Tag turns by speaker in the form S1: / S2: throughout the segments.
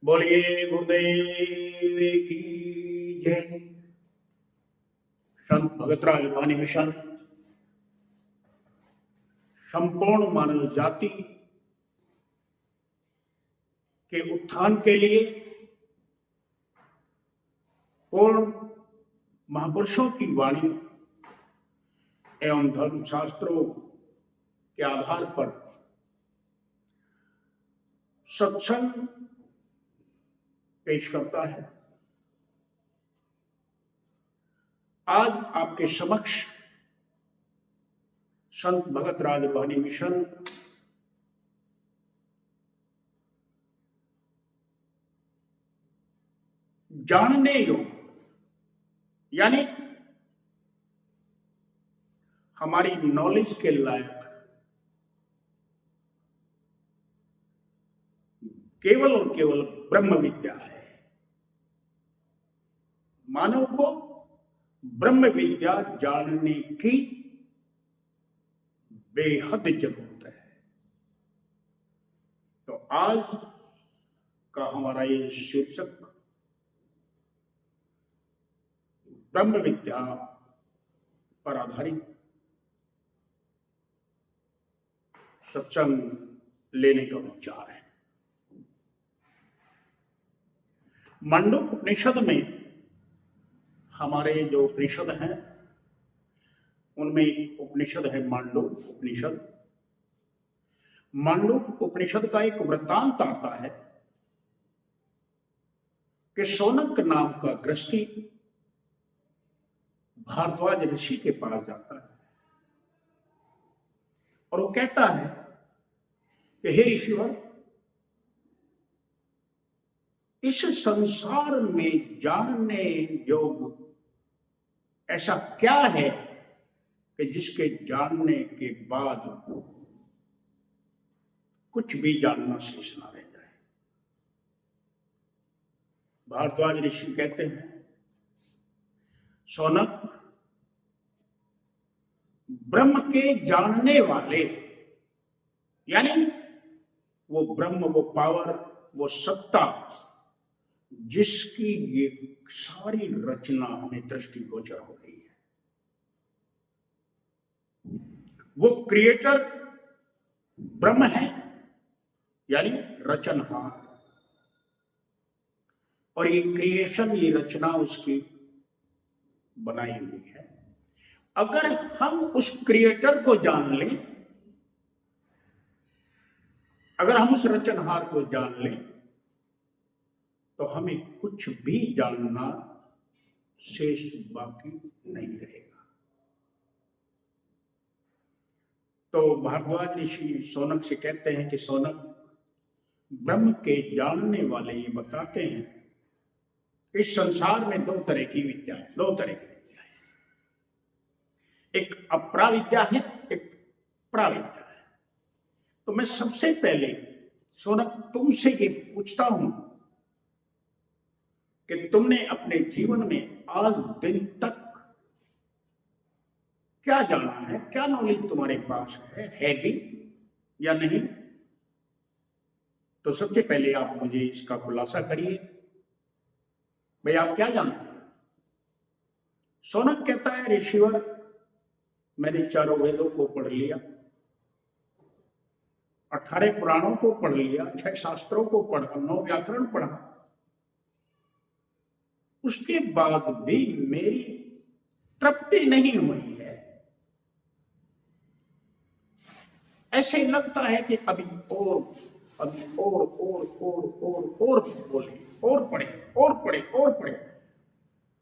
S1: बोलिए गुरुदेव की जय। संत भगतराज रूहानी मिशन संपूर्ण मानव जाति के उत्थान के लिए पूर्ण महापुरुषों की वाणी एवं धर्मशास्त्रों के आधार पर सत्संग पेश करता है। आज आपके समक्ष संत भगतराज रूहानी मिशन जानने योग्य यानी हमारी नॉलेज के लायक केवल और केवल ब्रह्म विद्या है। मानव को ब्रह्म विद्या जानने की बेहद जरूरत है। तो आज का हमारा ये शीर्षक ब्रह्म विद्या पर आधारित सत्संग लेने का विचार है। मंडूक उपनिषद में हमारे जो उपनिषद हैं उनमें एक उपनिषद है मांडूक उपनिषद। मांडूक उपनिषद का एक वृत्तांत आता है कि शौनक नाम का गृहस्थी भारद्वाज ऋषि के पास जाता है और वो कहता है कि हे ईश्वर, इस संसार में जानने योग्य ऐसा क्या है कि जिसके जानने के बाद कुछ भी जानना शेष ना रह जाए। भारद्वाज ऋषि कहते हैं, शौनक, ब्रह्म के जानने वाले यानी वो ब्रह्म, वो पावर, वो सत्ता जिसकी ये सारी रचना हमें दृष्टिगोचर हो रही है, वो क्रिएटर ब्रह्म है यानी रचनहार। और ये क्रिएशन, ये रचना उसकी बनाई हुई है। अगर हम उस क्रिएटर को जान लें, अगर हम उस रचनहार को जान लें, तो हमें कुछ भी जानना शेष बाकी नहीं रहेगा। तो भारद्वाज ऋषि शौनक से कहते हैं कि शौनक, ब्रह्म के जानने वाले ये बताते हैं, इस संसार में दो तरह की विद्या है, दो तरह की विद्या है। एक अप्राविद्या है, एक प्राविद्या है। तो मैं सबसे पहले शौनक तुमसे ये पूछता हूं कि तुमने अपने जीवन में आज दिन तक क्या जाना है, क्या नॉलेज तुम्हारे पास है भी या नहीं? तो सबसे पहले आप मुझे इसका खुलासा करिए, भाई आप क्या जानते हैं? शौनक कहता है, ऋषिवर, मैंने चारों वेदों को पढ़ लिया, 18 पुराणों को पढ़ लिया, 6 शास्त्रों को पढ़ा, 9 व्याकरण पढ़ा, उसके बाद भी मेरी तृप्ति नहीं हुई है। ऐसे लगता है कि अभी और बोले, और पढ़े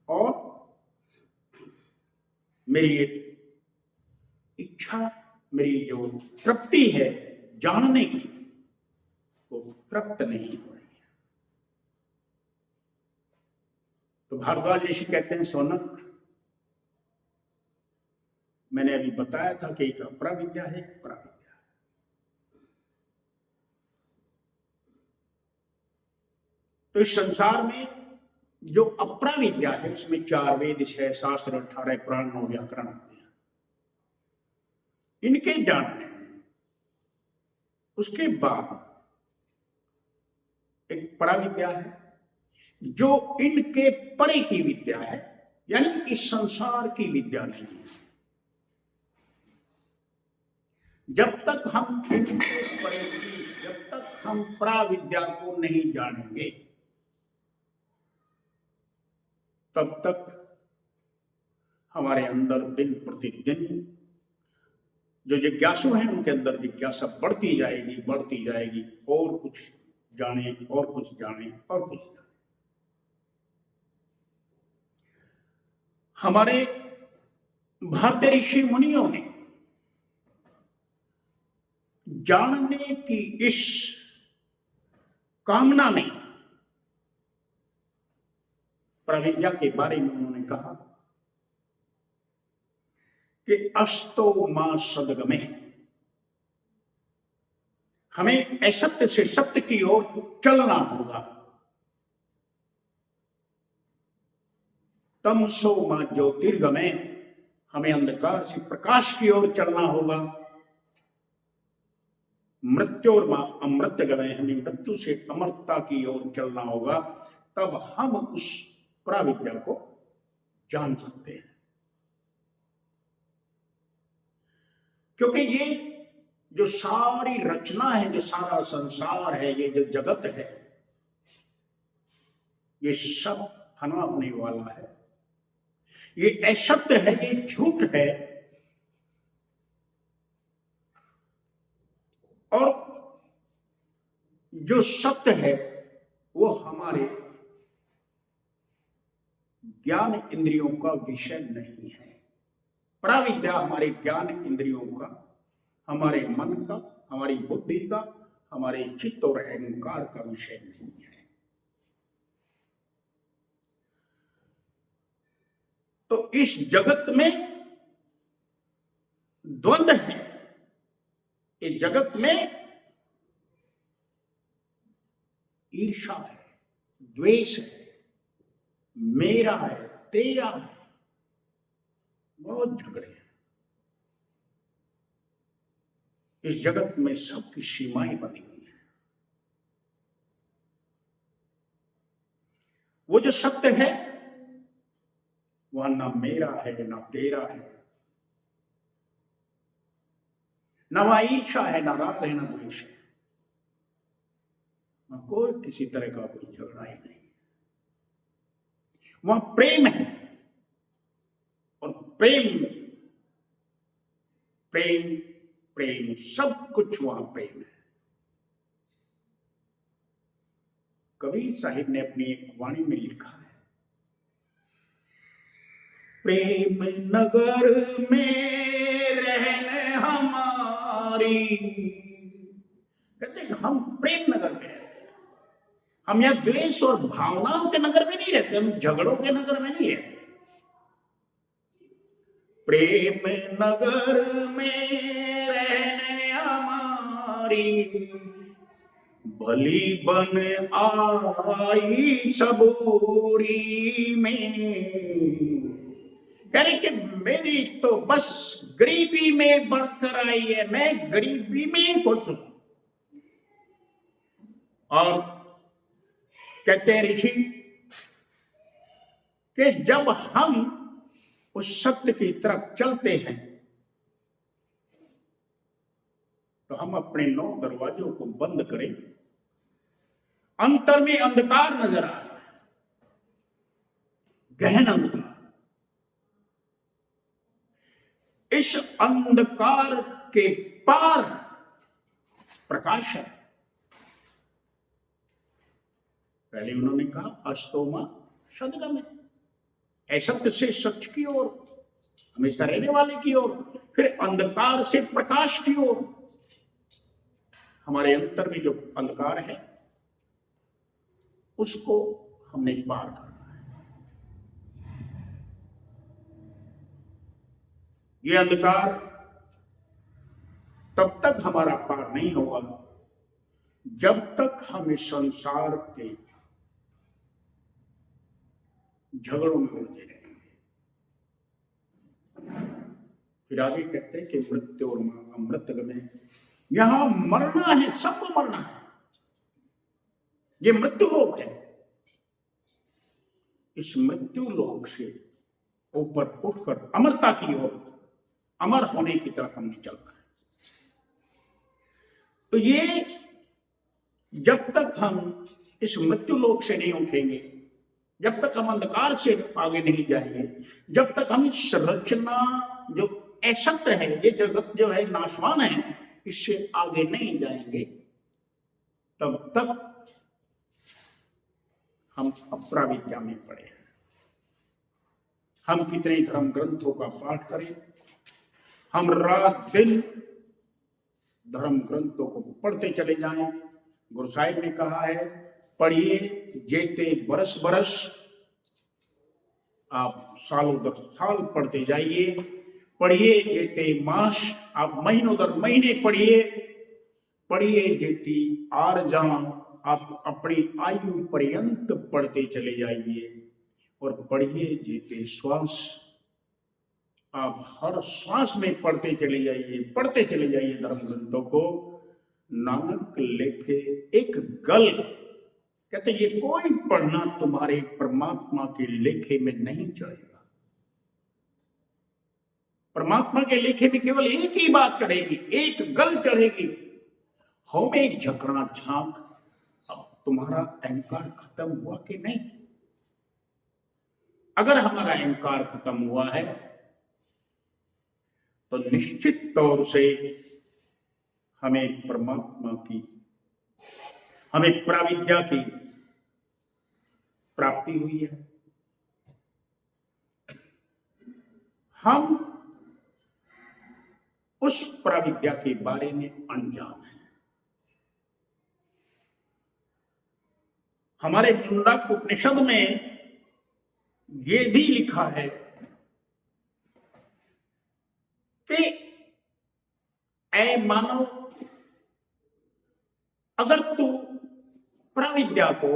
S1: और मेरी इच्छा, मेरी जो तृप्ति है जानने की, वो तृप्त नहीं हो रही है। तो भारद्वाज ऋषि कहते हैं, शौनक, मैंने अभी बताया था कि एक अप्राविद्या है, एक प्राविद्या है। तो इस संसार में जो अप्राविद्या है उसमें 4 वेद, 6 शास्त्र, 18 पुराण, 9 व्याकरण होते हैं। इनके जानने में उसके बाद एक पराविद्या है जो इनके परे की विद्या है, यानी इस संसार की विद्या नहीं है। जब तक हम इनके परे की, जब तक हम पराविद्या को नहीं जानेंगे, तब तक हमारे अंदर दिन प्रतिदिन जो जिज्ञासु हैं उनके अंदर जिज्ञासा बढ़ती जाएगी, बढ़ती जाएगी, और कुछ जाने, और कुछ जाने, और कुछ जाने। हमारे भारतीय ऋषि मुनियों ने जानने की इस कामना में प्रविद्या के बारे में उन्होंने कहा कि अस्तो मां सदगमे, हमें असत्य से सत्य की ओर चलना होगा। तमसो मां ज्योतिर्गमे, हमें अंधकार से प्रकाश की ओर चलना होगा। मृत्योर मां अमृतगमे, हमें मृत्यु से अमरता की ओर चलना होगा। तब हम उस पराविद्या को जान सकते हैं। क्योंकि ये जो सारी रचना है, जो सारा संसार है, ये जो जगत है, ये सब फना होने वाला है। ये असत्य है, ये झूठ है, और जो सत्य है वो हमारे ज्ञान इंद्रियों का विषय नहीं है। पराविद्या हमारे ज्ञान इंद्रियों का, हमारे मन का, हमारी बुद्धि का, हमारे चित्त और अहंकार का विषय नहीं है। तो इस जगत में द्वंद्व है, इस जगत में ईर्षा है, द्वेष है, मेरा है, तेरा है, बहुत झगड़े हैं। इस जगत में सबकी सीमाएं बनी हुई हैं। वो जो सत्य है वह ना मेरा है, ना तेरा है, ना वह ईर्षा है, ना राग है, ना द्वेष है, ना कोई किसी तरह का कोई झगड़ा ही नहीं। वह प्रेम है, और प्रेम प्रेम प्रेम, सब कुछ वहां प्रेम है। कबीर साहिब ने अपनी एक वाणी में लिखा है, प्रेम नगर में रहने हमारी, कहते हैं हम प्रेम नगर में रहते हैं। हम यहां द्वेष और भावनाओं के नगर में नहीं रहते, हम झगड़ों के नगर में नहीं रहते। प्रेम नगर में रहने हमारी, भली बन आई सबूरी में। कह रहे कि मेरी तो बस गरीबी में बढ़कर आई है, मैं गरीबी में ही खुश हूं। और कहते हैं ऋषि कि जब हम उस सत्य की तरफ चलते हैं तो हम अपने 9 दरवाजों को बंद करें। अंतर में अंधकार नजर आता है, गहन अंधकार। इस अंधकार के पार प्रकाश है। पहले उन्होंने कहा अस्तोमा सदगमे, असत्य से सच की ओर, हमेशा रहने वाले की ओर, फिर अंधकार से प्रकाश की ओर। हमारे अंतर में जो अंधकार है उसको हमने पार करना है। ये अंधकार तब तक हमारा पार नहीं होगा जब तक हम इस संसार के झगड़ों में उलझे रहेंगे। फिर आगे कहते हैं कि मृत्यु और अमृतगमे, यहां मरना है, सबको मरना है। ये मृत्यु लोक है। इस मृत्यु लोक से ऊपर उठकर अमरता की ओर, अमर होने की तरफ हमने चलना है। तो ये जब तक हम इस मृत्यु लोक से नहीं उठेंगे, जब तक हम अंधकार से आगे नहीं जाएंगे, जब तक हम इस रचना जो असत्य है, ये जगत जो है नाशवान है, इससे आगे नहीं जाएंगे, तब तक हम अप्राविद्या में पड़े हैं। हम कितने धर्म ग्रंथों का पाठ करें, हम रात दिन धर्म ग्रंथों को पढ़ते चले जाएं। गुरु साहिब ने कहा है, पढ़िए जेते बरस बरस, आप सालों दर साल पढ़ते जाइए। पढ़िए जेते मास, आप महीनों दर महीने पढ़िए। पढ़िए जेती आरजा, आप अपनी आयु पर्यंत पढ़ते चले जाइए। और पढ़िए जेते श्वास, आप हर श्वास में पढ़ते चले जाइए, पढ़ते चले जाइए धर्म ग्रंथों को। नानक लेखे एक गल, कहते ये कोई पढ़ना तुम्हारे परमात्मा के लेखे में नहीं चढ़ेगा। परमात्मा के लेखे में केवल एक ही बात चढ़ेगी, एक गल चढ़ेगी, हो में झकड़ा झांक। अब तुम्हारा अहंकार खत्म हुआ कि नहीं? अगर हमारा अहंकार खत्म हुआ है तो निश्चित तौर से हमें परमात्मा की, हमें प्राविद्या की प्राप्ति हुई है। हम उस प्राविद्या के बारे में अनजान हैं। हमारे मुंडक उपनिषद में ये भी लिखा है कि ऐ मानव, अगर तू प्राविद्या को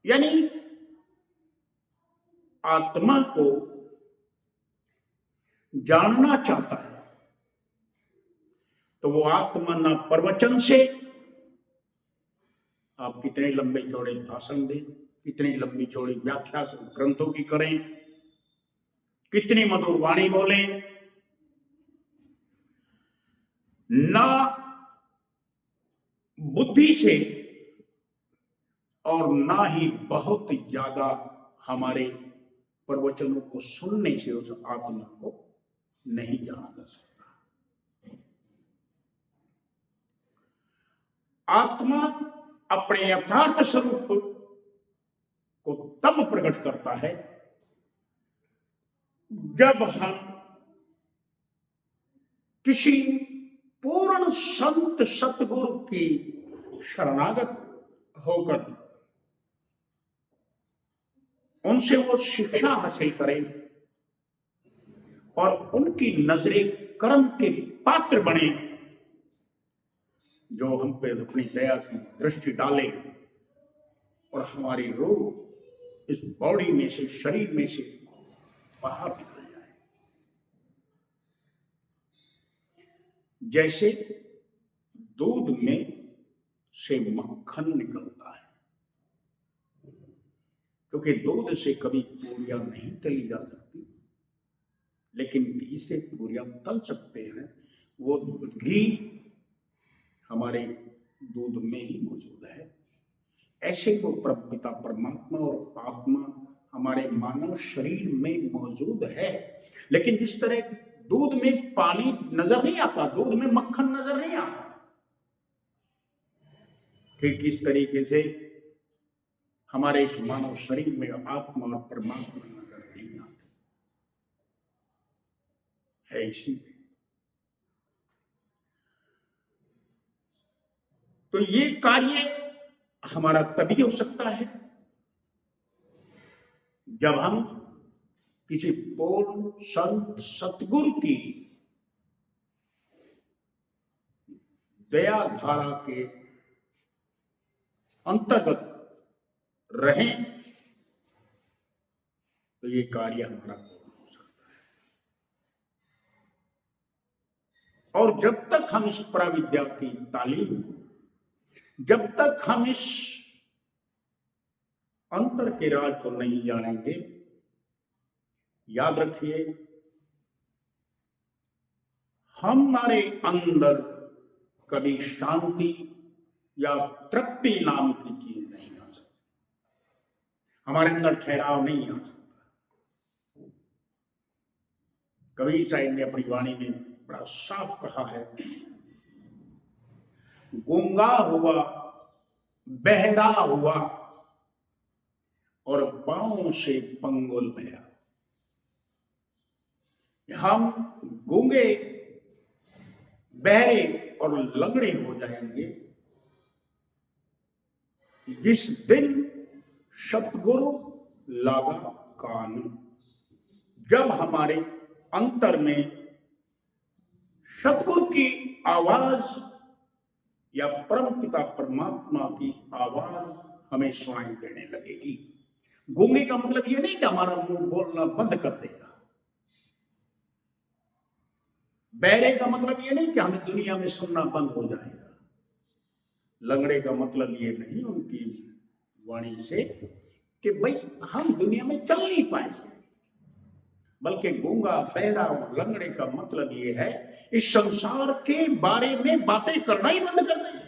S1: यानी आत्मा को जानना चाहता है, तो वो आत्मा ना प्रवचन से, आप कितने लंबे चौड़े भाषण दें, कितनी लंबी चौड़ी व्याख्या ग्रंथों की करें, कितनी मधुर वाणी बोलें, ना बुद्धि से और ना ही बहुत ज्यादा हमारे प्रवचनों को सुनने से उस आत्मा को नहीं जाना जा सकता। आत्मा अपने यथार्थ स्वरूप को तब प्रकट करता है जब हम किसी पूर्ण संत सतगुरु की शरणागत होकर उनसे वो शिक्षा हासिल करें और उनकी नजरे कर्म के पात्र बने, जो हम पे अपनी दया की दृष्टि डाले और हमारी रूह इस बॉडी में से, शरीर में से बाहर निकल जाए। जैसे दूध में से मक्खन निकलता है, क्योंकि दूध से कभी पूरियां नहीं तली जा सकती, लेकिन घी से पूरियां तल सकते हैं। वो घी हमारे दूध में ही मौजूद है। ऐसे वो परमपिता परमात्मा और आत्मा हमारे मानव शरीर में मौजूद है। लेकिन जिस तरह दूध में पानी नजर नहीं आता, दूध में मक्खन नजर नहीं आता, ठीक इस तरीके से हमारे इस मानव शरीर में आत्मा और परमात्मा नजर नहीं आते है। इसी तो ये कार्य हमारा तभी हो सकता है जब हम किसी पूर्ण संत सतगुरु की दया धारा के अंतर्गत रहें, तो ये कार्य हमारा हो सकता है। और जब तक हम इस प्राविद्या की तालीम, जब तक हम इस अंतर के राज को नहीं जानेंगे। याद रखिए, हमारे अंदर कभी शांति या तृप्ति नाम की चीज नहीं आ सकती, हमारे अंदर ठहराव नहीं आ सकता। कबीर साहिब ने अपनी वाणी में बड़ा साफ कहा है, गूंगा हुआ, बहरा हुआ और पांव से पंगुल भया। हम गूंगे, बहरे और लंगड़े हो जाएंगे जिस दिन सतगुरु लागा कान। जब हमारे अंतर में सतगुरु की आवाज या परम पिता परमात्मा की आवाज हमें सुनाई देने लगेगी। गूंगे का मतलब यह नहीं कि हमारा मुंह बोलना बंद कर देगा। बहरे का मतलब यह नहीं कि हमें दुनिया में सुनना बंद हो जाएगा। लंगड़े का मतलब ये नहीं उनकी वाणी से कि भाई हम दुनिया में चल नहीं पाएंगे, बल्कि गूंगा, बहरा और लंगड़े का मतलब ये है इस संसार के बारे में बातें करना ही बंद कर दें।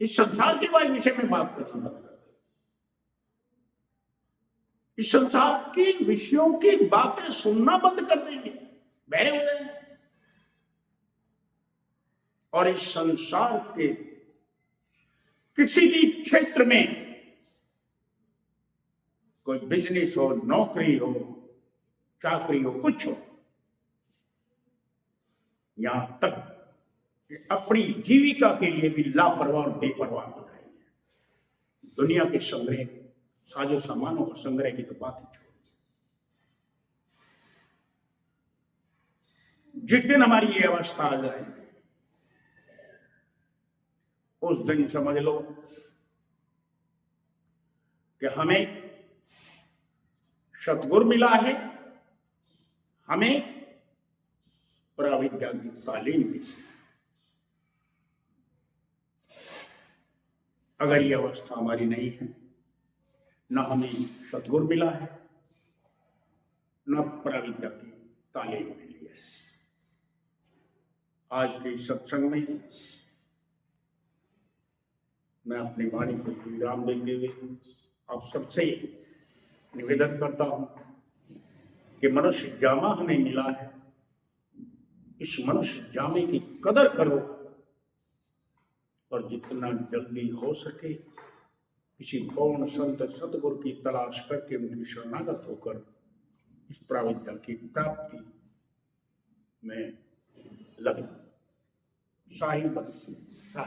S1: इस संसार के विषय में बात करना बंद कर दें। इस संसार के विषयों की बातें सुनना बंद कर देंगे, बहरे हो जाएंगे। और इस संसार के किसी भी क्षेत्र में, कोई बिजनेस हो, नौकरी हो, चाकरी हो, कुछ हो, यहां तक कि अपनी जीविका के लिए भी लापरवाह और बेपरवाह हो जाएंगे। दुनिया के संग्रह, साजो सामानों का संग्रह की तो बात ही छोड़। जिस दिन हमारी ये अवस्था आ जाएगी, उस दिन समझ लो कि हमें सतगुरु मिला है, हमें पराविद्या की तालीम मिली है। अगर ये अवस्था हमारी नहीं है, न हमें सतगुरु मिला है, न पराविद्या की तालीम मिली है। आज के सत्संग में मैं अपनी वाणी को विराम देते हुए आप सबसे निवेदन करता हूं कि मनुष्य जामा हमें मिला है, इस मनुष्य जामे की कदर करो और जितना जल्दी हो सके किसी गौण संत सतगुरु की तलाश करके उनकी शरणागत होकर इस प्राविद्या की प्राप्ति में लगना। शाही बन